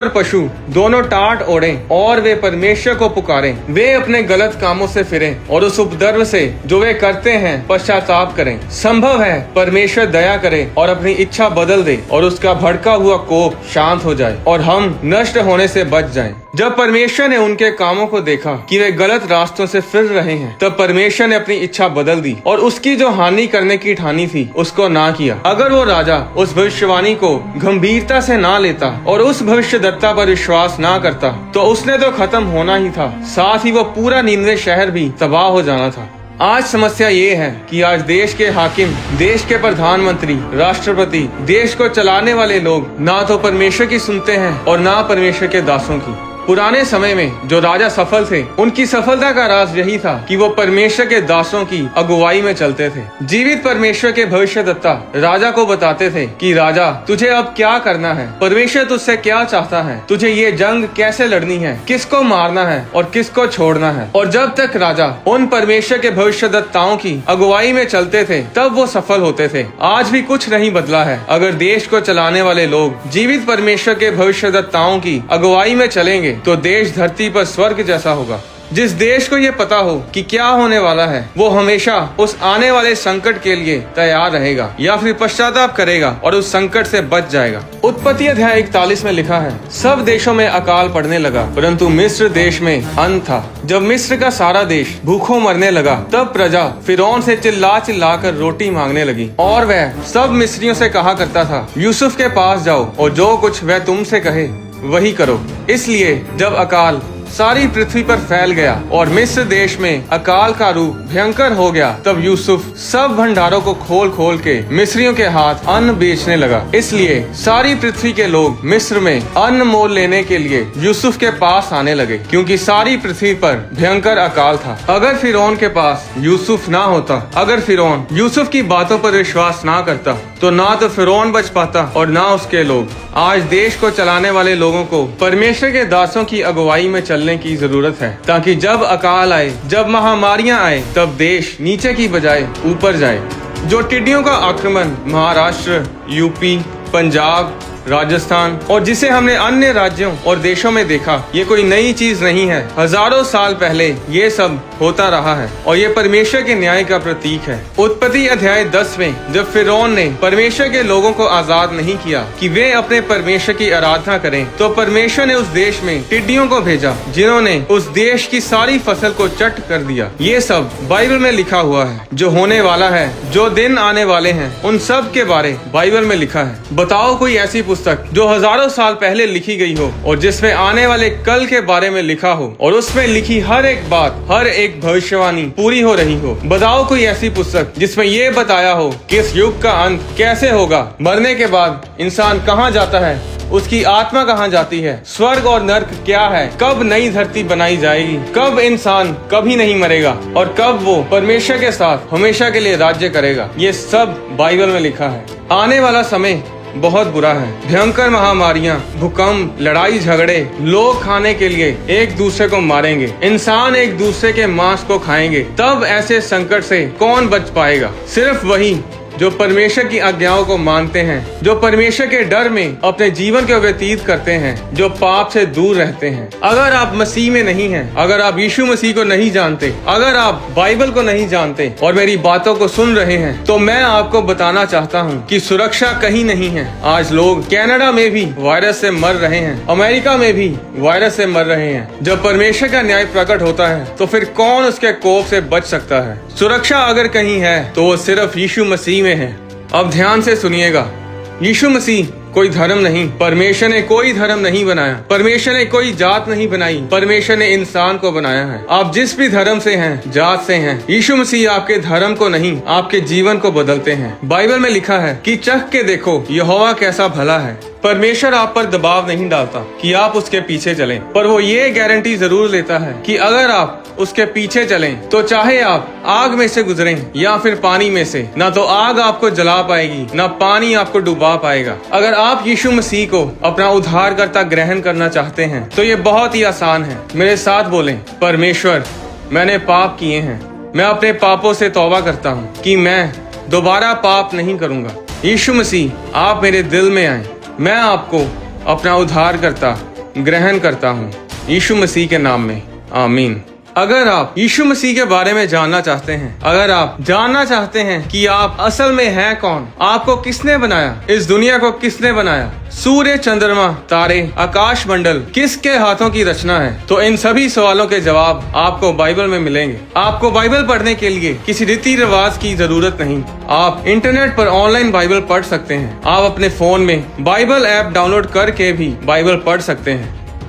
पशु दोनों टाट ओढ़ें और वे परमेश्वर को पुकारें। वे अपने गलत कामों से फिरें और उस उपद्रव से जो वे करते हैं पश्चाताप करें। संभव है परमेश्वर दया करे और अपनी इच्छा बदल दे और उसका भड़का हुआ कोप शांत हो जाए और हम नष्ट होने से बच जाएं। जब परमेश्वर ने उनके कामों को देखा कि वे गलत रास्तों से फिर रहे हैं, तब परमेश्वर ने अपनी इच्छा बदल दी और उसकी जो हानि करने की ठानी थी उसको ना किया। अगर वो राजा उस भविष्यवाणी को गंभीरता से ना लेता और उस भविष्यद्वक्ता पर विश्वास ना करता, तो उसने तो खत्म होना ही था, साथ ही वो पूरा नीनवे शहर भी तबाह हो जाना था। आज समस्या ये है कि आज देश के हाकिम, देश के प्रधानमंत्री, राष्ट्रपति, देश को चलाने वाले लोग ना तो परमेश्वर की सुनते हैं और ना परमेश्वर के दासों की। पुराने समय में जो राजा सफल थे, उनकी सफलता का राज यही था कि वो परमेश्वर के दासों की अगुवाई में चलते थे। जीवित परमेश्वर के भविष्यद्वक्ता राजा को बताते थे कि राजा, तुझे अब क्या करना है, परमेश्वर तुझसे क्या चाहता है, तुझे ये जंग कैसे लड़नी है, किसको मारना है और किसको छोड़ना है। और जब तक राजा उन परमेश्वर के भविष्यद्वक्ताओं की अगुवाई में चलते थे, तब वो सफल होते थे। आज भी कुछ नहीं बदला है। अगर देश को चलाने वाले लोग जीवित परमेश्वर के भविष्यद्वक्ताओं की अगुवाई में चलेंगे, तो देश धरती पर स्वर्ग जैसा होगा। जिस देश को ये पता हो कि क्या होने वाला है, वो हमेशा उस आने वाले संकट के लिए तैयार रहेगा या फिर पश्चाताप करेगा और उस संकट से बच जाएगा। उत्पत्ति अध्याय 41 में लिखा है, सब देशों में अकाल पड़ने लगा, परंतु मिस्र देश में अंत था। जब मिस्र का सारा देश भूखों मरने लगा, तब प्रजा फिरौन से चिल्ला चिल्ला कर रोटी मांगने लगी और वह सब मिस्रियों से कहा करता था, यूसुफ के पास जाओ और जो कुछ वह तुमसे कहे वही करो। इसलिए जब अकाल सारी पृथ्वी पर फैल गया और मिस्र देश में अकाल का रूप भयंकर हो गया, तब यूसुफ सब भंडारों को खोल खोल के मिस्रियों के हाथ अन्न बेचने लगा। इसलिए सारी पृथ्वी के लोग मिस्र में अन्न मोल लेने के लिए यूसुफ के पास आने लगे, क्योंकि सारी पृथ्वी पर भयंकर अकाल था। अगर फिरौन के पास यूसुफ ना होता, अगर फिरौन यूसुफ की बातों पर विश्वास ना करता, तो ना तो फिरौन बच पाता और ना उसके लोग। आज देश को चलाने वाले लोगों को परमेश्वर के दासों की अगुवाई में चलने की जरूरत है, ताकि जब अकाल आए, जब महामारियां आए, तब देश नीचे की बजाय ऊपर जाए। जो टिड्डियों का आक्रमण महाराष्ट्र, यूपी, पंजाब, राजस्थान और जिसे हमने अन्य राज्यों और देशों में देखा, ये कोई नई चीज नहीं है। हजारों साल पहले ये सब होता रहा है और ये परमेश्वर के न्याय का प्रतीक है। उत्पत्ति अध्याय 10 में जब फिरौन ने परमेश्वर के लोगों को आजाद नहीं किया कि वे अपने परमेश्वर की आराधना करें, तो परमेश्वर ने उस देश में टिड्डियों को भेजा, जिन्होंने उस देश की सारी फसल को चट कर दिया। ये सब बाइबल में लिखा हुआ है। जो होने वाला है, जो दिन आने वाले हैं, उन सब के बारे बाइबल में लिखा है। बताओ कोई ऐसी पुस्तक जो हजारों साल पहले लिखी गई हो और जिसमें आने वाले कल के बारे में लिखा हो और उसमें लिखी हर एक बात, हर एक भविष्यवाणी पूरी हो रही हो। बताओ कोई ऐसी पुस्तक जिसमें ये बताया हो कि इस युग का अंत कैसे होगा, मरने के बाद इंसान कहाँ जाता है, उसकी आत्मा कहाँ जाती है, स्वर्ग और नर्क क्या है, कब नई धरती बनाई जाएगी, कब इंसान कभी नहीं मरेगा और कब वो परमेश्वर के साथ हमेशा के लिए राज्य करेगा। ये सब बाइबल में लिखा है। आने वाला समय बहुत बुरा है। भयंकर महामारियां, भूकंप, लड़ाई झगड़े, लोग खाने के लिए एक दूसरे को मारेंगे, इंसान एक दूसरे के मांस को खाएंगे। तब ऐसे संकट से कौन बच पाएगा? सिर्फ वही जो परमेश्वर की आज्ञाओं को मानते हैं, जो परमेश्वर के डर में अपने जीवन को व्यतीत करते हैं, जो पाप से दूर रहते हैं। अगर आप मसीह में नहीं हैं, अगर आप यीशु मसीह को नहीं जानते, अगर आप बाइबल को नहीं जानते और मेरी बातों को सुन रहे हैं, तो मैं आपको बताना चाहता हूँ कि सुरक्षा कहीं नहीं है। आज लोग कनाडा में भी वायरस से मर रहे हैं, अमेरिका में भी वायरस से मर रहे हैं। जब परमेश्वर का न्याय प्रकट होता है, तो फिर कौन उसके कोप से बच सकता है? सुरक्षा अगर कहीं है, तो वो सिर्फ यीशु मसीह में है। अब ध्यान से सुनिएगा, यीशु मसीह कोई धर्म नहीं, परमेश्वर ने कोई धर्म नहीं बनाया, परमेश्वर ने कोई जात नहीं बनाई, परमेश्वर ने इंसान को बनाया है। आप जिस भी धर्म से हैं, जात से हैं, यीशु मसीह आपके धर्म को नहीं, आपके जीवन को बदलते हैं। बाइबल में लिखा है कि चख के देखो यहोवा कैसा भला है। परमेश्वर आप पर दबाव नहीं डालता कि आप उसके पीछे चलें, पर वो ये गारंटी जरूर लेता है कि अगर आप उसके पीछे चलें, तो चाहे आप आग में से गुजरें या फिर पानी में से, ना तो आग आपको जला पाएगी, ना पानी आपको डुबा पाएगा। अगर आप यीशु मसीह को अपना उद्धारकर्ता ग्रहण करना चाहते हैं, तो ये बहुत ही आसान है। मेरे साथ बोलें, परमेश्वर, मैंने पाप किए हैं, मैं अपने पापों से तौबा करता हूँ कि मैं दोबारा पाप नहीं करूँगा। यीशु मसीह, आप मेरे दिल में आए, मैं आपको अपना उद्धारकर्ता ग्रहण करता हूँ यीशु मसीह के नाम में, आमीन। अगर आप यीशु मसीह के बारे में जानना चाहते हैं, अगर आप जानना चाहते हैं कि आप असल में हैं कौन, आपको किसने बनाया, इस दुनिया को किसने बनाया, सूर्य, चंद्रमा, तारे, आकाश मंडल किसके हाथों की रचना है, तो इन सभी सवालों के जवाब आपको बाइबल में मिलेंगे। आपको बाइबल पढ़ने के लिए किसी रीति रिवाज की जरूरत नहीं। आप इंटरनेट पर ऑनलाइन बाइबल पढ़ सकते हैं। आप अपने फोन में बाइबल ऐप डाउनलोड करके भी बाइबल पढ़ सकते हैं।